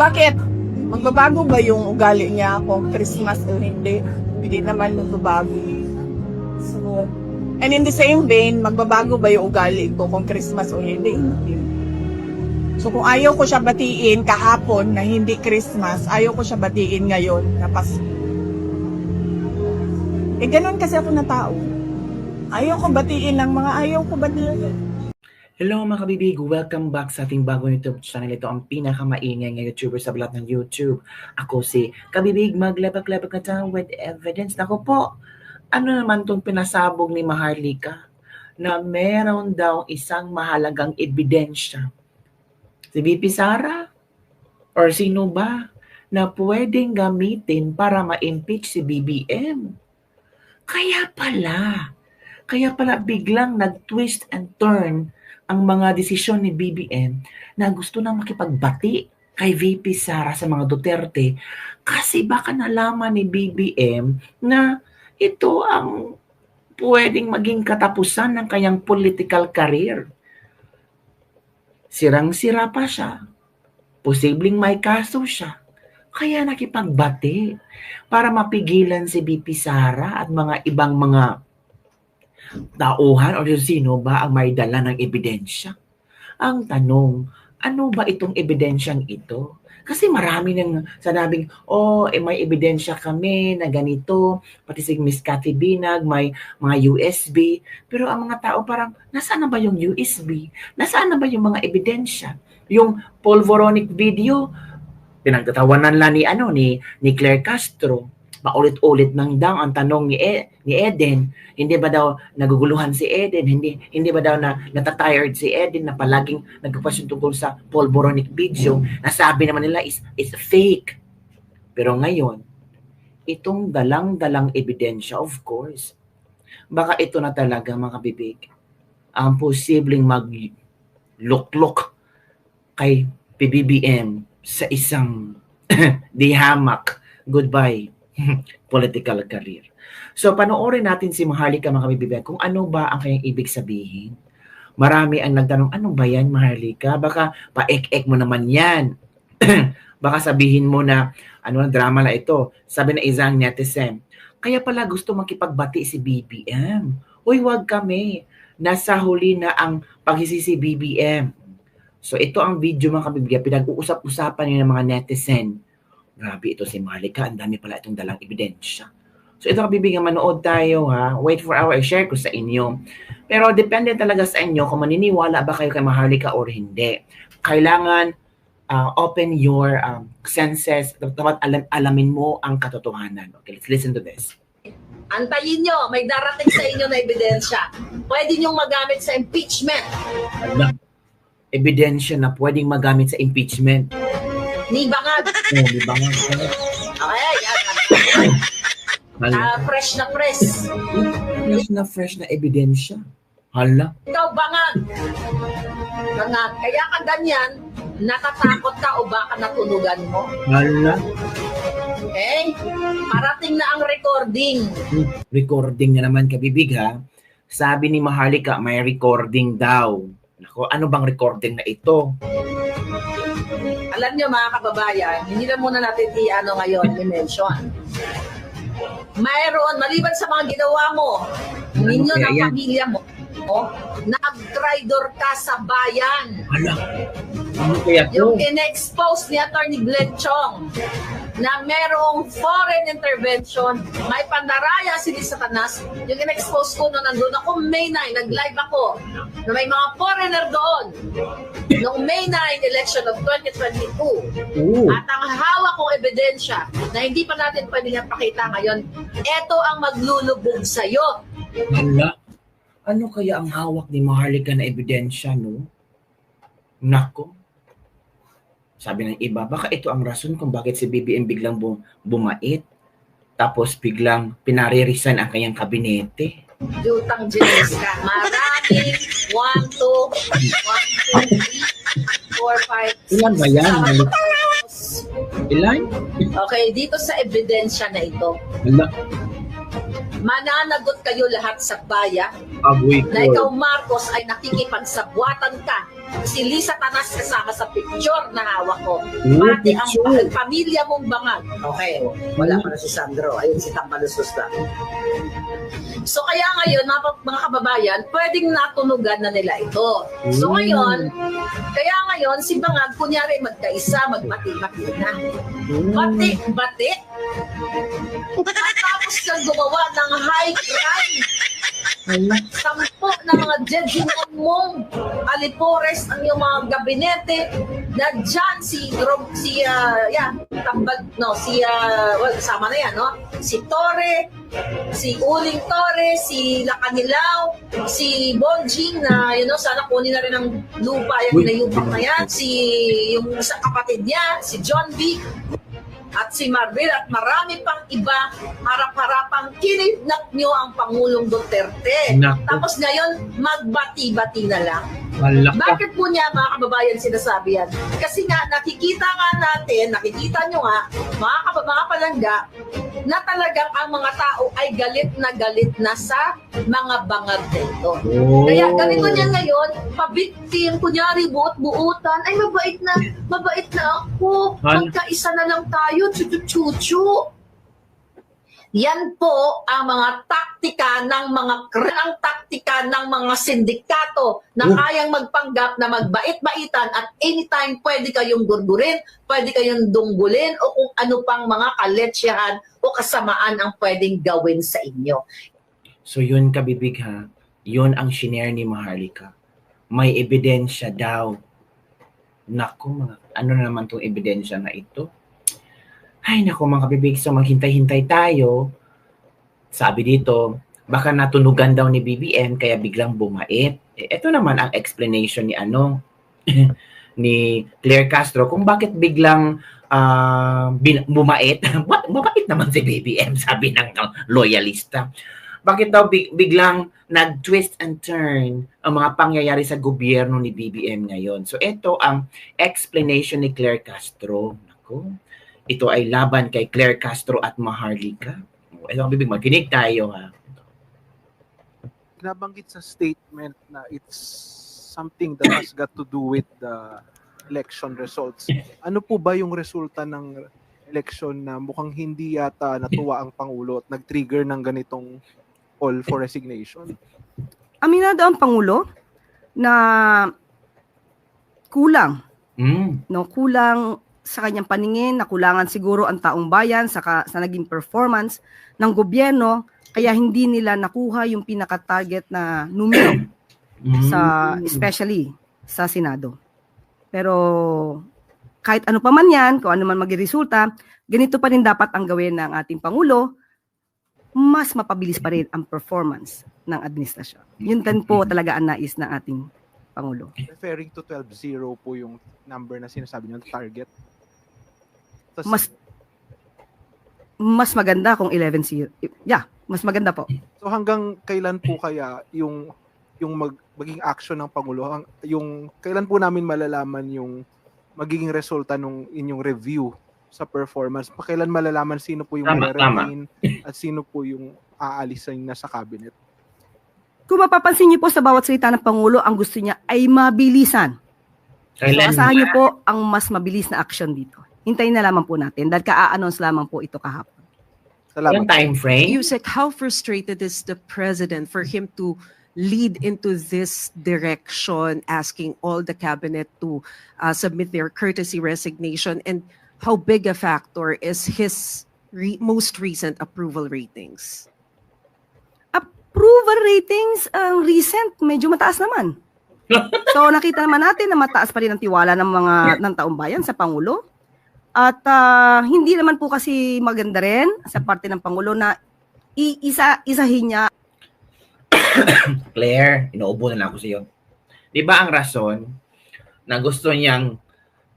Bakit? Magbabago ba yung ugali niya kung Christmas o hindi? Hindi naman magbabago. So, and in the same vein, magbabago ba yung ugali ko kung Christmas o hindi? Hindi. So kung ayaw ko siya batiin kahapon na hindi Christmas, ayaw ko siya batiin ngayon na Pasko. Eh ganun kasi ako na tao. Ayaw ko batiin ng mga ayaw ko batiin. Hello mga kabibig! Welcome back sa ating bagong YouTube channel. Ito ang pinakamaingay ng YouTuber sa balat ng YouTube. Ako si Kabibig, maglabag-labag na tayo with evidence. Ako po, ano naman itong pinasabog ni Maharlika na meron daw isang mahalagang ebidensya. Si VP Sara? Or sino ba na pwedeng gamitin para ma-impeach si BBM? Kaya pala biglang nag-twist and turn ang mga desisyon ni BBM na gusto nang makipagbati kay VP Sara sa mga Duterte kasi baka nalaman ni BBM na ito ang pwedeng maging katapusan ng kanyang political career. Sirang-sira pa siya. Posibleng may kaso siya. Kaya nakipagbati para mapigilan si VP Sara at mga ibang mga tauhan o sino ba ang may dala ng ebidensya. Ang tanong, ano ba itong ebidensyang ito? Kasi marami nang sanabing, may ebidensya kami na ganito, pati si Miss Cathy Binag, may mga USB. Pero ang mga tao parang, nasaan na ba yung USB? Nasaan na ba yung mga ebidensya? Yung polvoronic video, pinagtatawanan lang ni Claire Castro. Paulit-ulit nang daw ang tanong ni Eden, hindi ba daw naguguluhan si Eden, hindi ba daw natatired si Eden na palaging nagka-question tungkol sa polvoronic video, nasabi naman nila is fake. Pero ngayon, itong dalang-dalang ebidensya, of course, baka ito na talaga mga kabibig, ang posibleng magluklok kay PBBM sa isang dihamak goodbye political career. So panoorin natin si Maharlika mga kabibig kung ano ba ang kanyang ibig sabihin. Marami ang nagtanong, ano ba yan Maharlika? Baka paek-ek mo naman yan. Baka sabihin mo na drama na ito. Sabi na isang netizen, kaya pala gusto makipagbati si BBM. Uy, wag kami. Nasa huli na ang pagsisisi BBM. So ito ang video mga kabibig, pinag-uusap-usapan niyo ng mga netizen. Grabe ito si Maharlika, ang dami pala itong dalang ebidensya. So ito kabibig, manood tayo ha. Wait for our share ko sa inyo. Pero depende talaga sa inyo kung maniniwala ba kayo kay Maharlika or hindi. Kailangan open your senses. Dapat alamin mo ang katotohanan. Okay, let's listen to this. Antayin nyo, may darating sa inyo na ebidensya. Pwede nyong magamit sa impeachment. Ebidensya na pwedeng magamit sa impeachment. Libangan. Libangan. Okay, fresh na fresh. Fresh na ebidensya. Hala. Ikaw bangag. Bangag. Kaya ka ganyan, natatakot ka o baka natunugan mo. Hala. Okay? Parating na ang recording. Recording na naman kabibig ha. Sabi ni Maharlika, may recording daw. Nako, ano bang recording na ito? Alam nyo mga kababayan, hindi na muna natin ngayon i-mention. Mayroon, maliban sa mga ginawa mo, ninyo ng pamilya mo, nag-tridor ka sa bayan. Hala, ano kaya ito? Yung in-expose ni Atty. Glenn Chong na merong foreign intervention, may pandaraya si Satanas. Yung in-expose ko nung nandun ako May 9, nag-live ako na may mga foreigner doon noong May 9 election of 2022. At ang hawak kong ebidensya na hindi pa natin pwede nga pakita ngayon, eto ang maglulubog sa'yo. Hala, ano kaya ang hawak ni Maharlika na ebidensya, no? Nako. Sabi ng iba, baka ito ang rason kung bakit si BBM biglang bumait. Tapos biglang pinare-resign ang kanyang kabinete. Jutang Jenis ka. Maraming 1, 2, 3, 4, 5, 6. Ilan ba yan? Ilan? Okay, dito sa ebidensya na ito. Hala. Mananagot kayo lahat sa bayan Aboy na ko. ikaw Marcos ay nakikipagsabwatan ka Si Lisa Tanas kasama sa picture na hawak ko. Oh, Pati ang picture. pamilya mong bangag. Okay, wala pa na si Sandro. Ayun si Tampalusos na. So kaya ngayon, mga kababayan, pwedeng natunugan na nila ito. So ngayon, si Bangag, kunyari magkaisa, magbati-bati na. Bati-bati. Tapos kang gumawa ng high crime. 10 na mga judging mong alipores ang iyong mga gabinete na dyan kasama na yan, no? Si Torre, si Uling Torre, si Lacanilaw, si Bonjing na, sana kunin na rin ang lupa yung inayupak na yan, yung sa kapatid niya, si John Vic, at si Marvel at marami pang iba, harap-harapang kinidnap nyo ang Pangulong Duterte. Naku. Tapos ngayon, magbati-bati na lang. Malaki. Bakit po niya, mga kababayan, sinasabi yan? Kasi nga, nakikita nyo nga, mga palangga, na talagang ang mga tao ay galit na sa mga bangag nito. Oh. Kaya ganito niya ngayon, pabiktim, kunyari buot-buutan, ay mabait na ako, magkaisa na lang tayo, chuchu-chuchu. Yan po ang mga taktika ng mga sindikato na kayang magpanggap na magbait-baitan at anytime pwede kayong gurgurin, pwede kayong dunggulin o kung ano pang mga kaletsyahan o kasamaan ang pwedeng gawin sa inyo. So yun kabibig ha, yun ang shinare ni Maharlika. May ebidensya daw. Naku, ano naman tong ebidensya na ito? Ay naku mga kabibig, so maghintay-hintay tayo. Sabi dito, baka natunugan daw ni BBM kaya biglang bumait. Ito naman ang explanation ni ni Claire Castro kung bakit biglang bumait. Mabait naman si BBM, sabi ng loyalista. Bakit daw biglang nag-twist and turn ang mga pangyayari sa gobyerno ni BBM ngayon? So ito ang explanation ni Claire Castro. Naku, ito ay laban kay Claire Castro at Maharlika. Ito ang bibig, makinig tayo ha. Nabanggit sa statement na it's something that has got to do with the election results. Ano po ba yung resulta ng election na mukhang hindi yata natuwa ang Pangulo at nag-trigger ng ganitong call for resignation? Aminado ang Pangulo na kulang. Kulang sa kanyang paningin, nakulangan siguro ang taong bayan sa naging performance ng gobyerno, kaya hindi nila nakuha yung pinaka-target na numero especially sa Senado. Pero kahit ano pa man yan, kung ano man maging resulta, ganito pa rin dapat ang gawin ng ating Pangulo, mas mapabilis pa rin ang performance ng administrasyon. Yun din po talaga ang nais ng ating Pangulo. Referring to 12-0 po yung number na sinasabi niyo, target. Mas maganda kung 11-0. Yeah, mas maganda po. So hanggang kailan po kaya yung magiging action ng Pangulo? Kailan po namin malalaman yung magiging resulta ng inyong review sa performance? Kailan malalaman sino po yung re-remain at sino po yung aalisin na sa cabinet? Kung mapapansin niyo po sa bawat salita ng Pangulo, ang gusto niya ay mabilisan. So asahan niyo po ang mas mabilis na action dito. Hintayin na lamang po natin dahil ka-announce lamang po ito kahapon. Yung time frame? Yusek, how frustrated is the president for him to lead into this direction, asking all the cabinet to submit their courtesy resignation, and how big a factor is his most recent approval ratings? Approval ratings, ang recent, medyo mataas naman. So nakita naman natin na mataas pa rin ang tiwala ng taong bayan sa Pangulo. At hindi naman po kasi maganda rin sa parte ng Pangulo na isahin niya. Claire, inuubo na lang ako sa iyo. Di ba ang rason na gusto niyang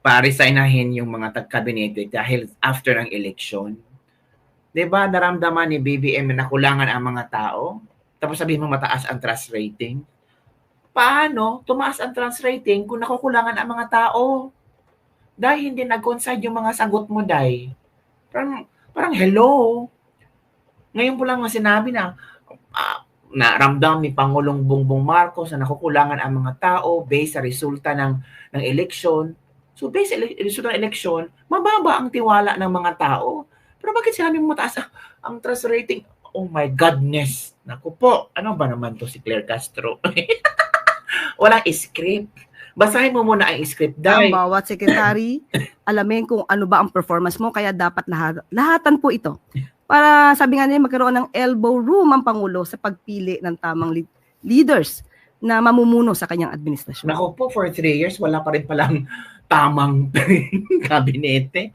pa-resignahin yung mga tag-kabinete dahil after ng election? Di ba naramdaman ni BBM na nakulangan ang mga tao? Tapos sabihin mo mataas ang trust rating? Paano tumaas ang trust rating kung nakukulangan ang mga tao? Dahil hindi nag-coincide yung mga sagot mo, Day. Parang hello. Ngayon po lang sinabi na naramdam ni Pangulong Bongbong Marcos na nakukulangan ang mga tao based sa resulta ng eleksyon. So based sa resulta ng eleksyon, mababa ang tiwala ng mga tao. Pero bakit sinabi mo mataas ang trust rating? Oh my godness. Naku po, ano ba naman to si Claire Castro? Walang script. Basahin mo muna ang script Ang dahil bawat secretary, alamin kung ano ba ang performance mo, kaya dapat lahatan po ito. Para sabi nga nila, magkaroon ng elbow room ang Pangulo sa pagpili ng tamang leaders na mamumuno sa kanyang administrasyon. Nako po, for 3 years, wala pa rin palang tamang kabinete.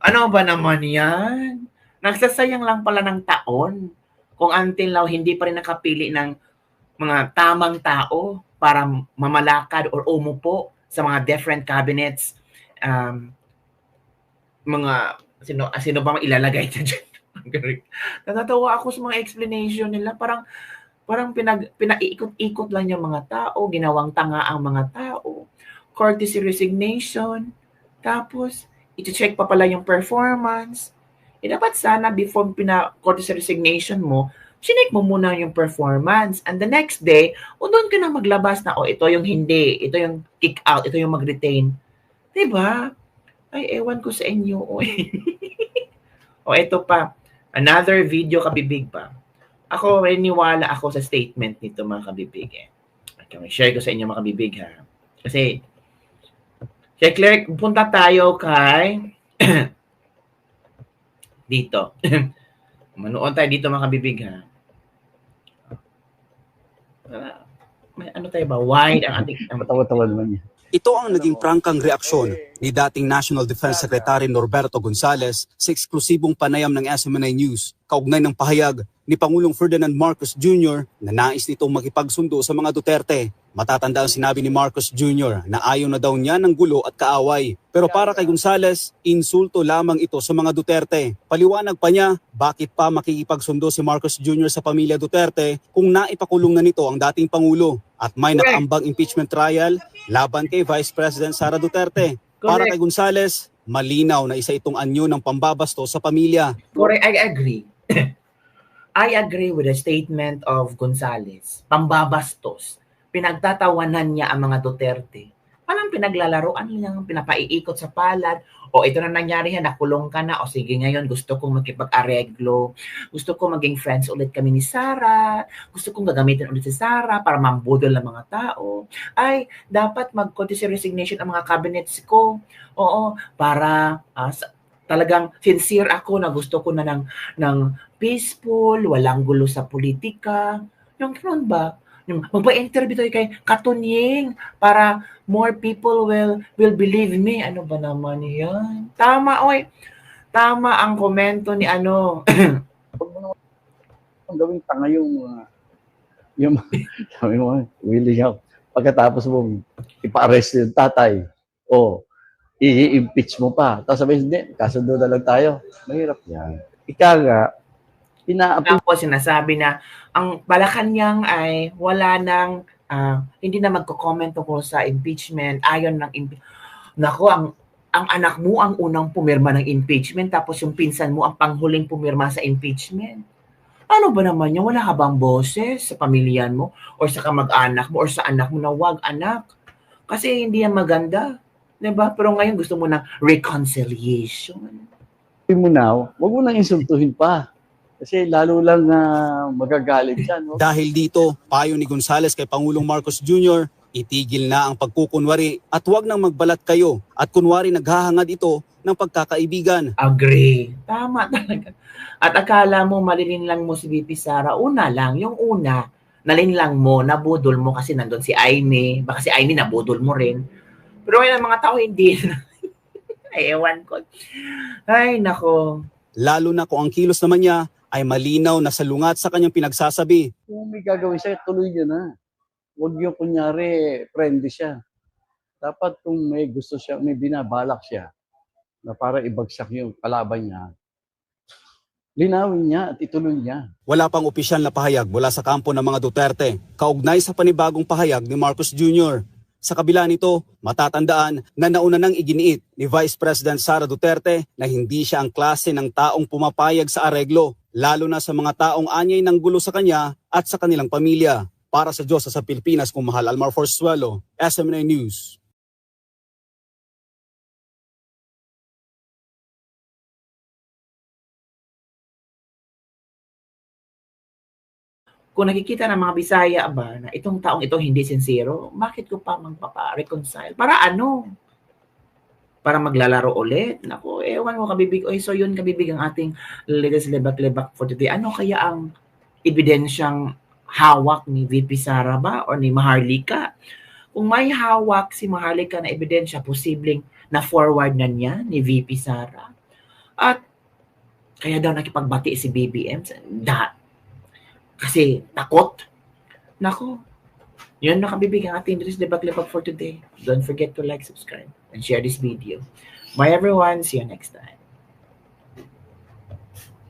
Ano ba naman yan? Nagsasayang lang pala ng taon kung until now hindi pa rin nakapili ng mga tamang tao para mamalakad or umupo sa mga different cabinets. Sino ba mang ilalagay dyan? Natatawa ako sa mga explanation nila. Parang pinaiikot-ikot lang yung mga tao, ginawang tanga ang mga tao, courtesy resignation, tapos i-check pa pala yung performance. Dapat sana before courtesy resignation mo, chinek mo muna yung performance. And the next day, doon ka na maglabas na, ito yung hindi, ito yung kick out, ito yung mag-retain. Diba? Ay, ewan ko sa inyo. Ito pa. Another video, kabibig pa. Ako, niniwala ako sa statement nito, mga kabibig. Share ko sa inyo, mga kabibig, ha. Kasi, kay Claire, punta tayo kay dito. Manood tayo dito, mga kabibig, ha. May ano tayo ba? Wide ang ating... Matawa-tawa naman niya. Ito ang naging prangkang reaksyon ni dating National Defense Secretary Norberto Gonzales sa eksklusibong panayam ng SMNI News kaugnay ng pahayag ni Pangulong Ferdinand Marcos Jr. na nais nitong makipagsundo sa mga Duterte. Matatanda ang sinabi ni Marcos Jr. na ayaw na daw niya ng gulo at kaaway. Pero para kay Gonzales, insulto lamang ito sa mga Duterte. Paliwanag pa niya, bakit pa makikipagsundo si Marcos Jr. sa pamilya Duterte kung naipakulong na nito ang dating Pangulo at may nakaambang impeachment trial laban kay Vice President Sara Duterte. Para kay Gonzales, malinaw na isa itong anyo ng pambabasto sa pamilya. Correct, I agree. I agree with the statement of Gonzales. Pambabastos. Pinagtatawanan niya ang mga Duterte. Parang pinaglalaroan niya, pinapaiikot sa palad. Ito na nangyari, nakulong ka na. Sige, ngayon gusto kong makipag-areglo. Gusto kong maging friends ulit kami ni Sara. Gusto kong gagamitin ulit si Sara para mambudol ng mga tao. Ay, dapat mag-courtesy resignation ang mga cabinets ko. Oo, para talagang sincere ako na gusto ko na ng peaceful, walang gulo sa politika. Yung ganoon ba? Magpa-interview tayo kay Katunying para more people will believe me. Ano ba naman yan? Tama, tama ang komento ni ano. Ang gawing tanga yung sabi mo, willing out. Pagkatapos mo, ipa-arrest yung tatay. I-impeach mo pa. Tapos sabi, hindi, kasundo na lang tayo. Mahirap yan. Ika nga, Tapos sinasabi na ang Malacanang ay wala nang hindi na magko-comment tungkol sa impeachment, ayon ng Nako, ang anak mo ang unang pumirma ng impeachment, tapos yung pinsan mo ang panghuling pumirma sa impeachment. Ano ba naman yan? Wala ka bang boses sa pamilya mo or sa kamag-anak mo or sa anak mo na wag anak? Kasi hindi yan maganda. Diba? Pero ngayon gusto mo ng reconciliation. mo now, wag mo nang insultuhin pa. Kasi lalo lang magagalit siya. No? Dahil dito, payo ni Gonzales kay Pangulong Marcos Jr., itigil na ang pagkukunwari at huwag nang magbalat kayo at kunwari naghahangad ito ng pagkakaibigan. Agree. Tama talaga. At akala mo malilinlang mo si VP Sara, yung una, nalinlang mo, nabudol mo kasi nandun si Aimee, baka si Aimee nabudol mo rin. Pero ngayon ang mga tao hindi. Ay, ewan ko. Ay, nako. Lalo na kung ang kilos naman niya ay malinaw na salungat sa kanyang pinagsasabi. Kung may gagawin siya, tuloy niya na. Huwag yung kunyari, friendly siya. Dapat kung may gusto siya, may binabalak siya na para ibagsak yung kalaban niya, linawin niya at ituloy niya. Wala pang opisyal na pahayag mula sa kampo ng mga Duterte, kaugnay sa panibagong pahayag ni Marcos Jr. Sa kabila nito, matatandaan na nauna nang iginiit ni Vice President Sara Duterte na hindi siya ang klase ng taong pumapayag sa areglo. lalo na sa mga taong anyay ng gulo sa kanya at sa kanilang pamilya. Para sa Diyos at sa Pilipinas, kung mahal, Almar Forzuelo, SMNI News. Kung nakikita ng mga Bisaya ba na itong taong ito hindi sincero, bakit ko pa magpapa-reconcile? Para ano? Para maglalaro ulit? Naku, ewan mo kabibig. Oy, so yun kabibig ang ating latest lebak-lebak for today. Ano kaya ang ebidensyang hawak ni VP Sara ba or ni Maharlika? Kung may hawak si Maharlika na ebidensya, posibleng na-forward na niya ni VP Sara. At kaya daw nakipagbati si BBM. Kasi takot. Nako. Yun nakabibig ang ating latest lebak-lebak for today. Don't forget to like, subscribe, and share this video. Bye everyone. See you next time.